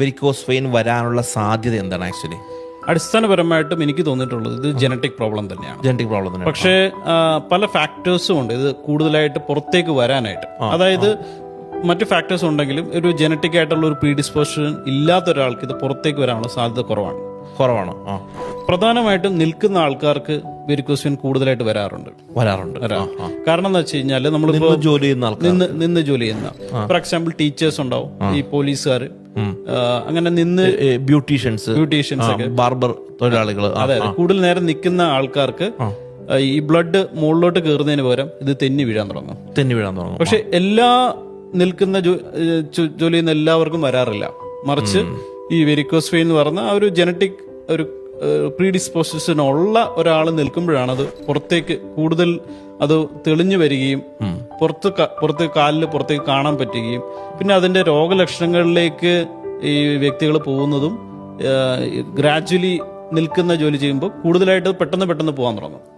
Varicose vein വരാനുള്ള സാധ്യത എന്താണ് ആക്ച്വലി? അടിസ്ഥാനപരമായിട്ടും എനിക്ക് തോന്നിയിട്ടുള്ളത് ഇത് ജനറ്റിക് പ്രോബ്ലം തന്നെയാണ്. ജനറ്റിക് പ്രോബ്ലം തന്നെ. പക്ഷേ പല ഫാക്ടേഴ്സും ഉണ്ട് ഇത് കൂടുതലായിട്ട് പുറത്തേക്ക് വരാനായിട്ട്. അതായത് മറ്റു ഫാക്ടേഴ്സ് ഉണ്ടെങ്കിലും ഒരു ജനറ്റിക് ആയിട്ടുള്ള ഒരു പ്രീഡിസ്പോസിഷൻ ഇല്ലാത്ത ഒരാൾക്ക് ഇത് പുറത്തേക്ക് വരാനുള്ള സാധ്യത കുറവാണ്. പ്രധാനമായിട്ടും നിൽക്കുന്ന ആൾക്കാർക്ക് വെരിക്കോസ് വെയിൻ കൂടുതലായിട്ട് വരാറുണ്ട്. കാരണം എന്ന് വെച്ച് കഴിഞ്ഞാല് നമ്മളിപ്പോ നിന്ന് ജോലി ചെയ്യുന്ന ഫോർ എക്സാമ്പിൾ ടീച്ചേഴ്സ് ഉണ്ടാവും, ഈ പോലീസുകാർ, അങ്ങനെ നിന്ന് ബ്യൂട്ടീഷ്യൻസ് ഒക്കെ, ബാർബർ തൊഴിലാളികൾ, അതെ, കൂടുതൽ നേരം നിൽക്കുന്ന ആൾക്കാർക്ക് ഈ ബ്ലഡ് മുകളിലോട്ട് കയറുന്നതിന് പകരം ഇത് തെന്നി വീഴാൻ തുടങ്ങും. പക്ഷെ എല്ലാ നിൽക്കുന്ന ജോലി ചെയ്യുന്ന എല്ലാവർക്കും വരാറില്ല. മറിച്ച് ഈ വെരിക്കോസ് വെയിൻ എന്ന് പറഞ്ഞ ഒരു ജനറ്റിക് ഒരു പ്രീഡിസ്പോസിഷൻ ഉള്ള ഒരാൾ നിൽക്കുമ്പോഴാണ് അത് പുറത്തേക്ക് കൂടുതൽ അത് തെളിഞ്ഞു വരികയും പുറത്ത് കാലിന് പുറത്തേക്ക് കാണാൻ പറ്റുകയും പിന്നെ അതിന്റെ രോഗലക്ഷണങ്ങളിലേക്ക് ഈ വ്യക്തികൾ പോകുന്നതും ഗ്രാജുവലി നിൽക്കുന്ന ജോലി ചെയ്യുമ്പോൾ കൂടുതലായിട്ട് പെട്ടെന്ന് പോകാൻ തുടങ്ങും.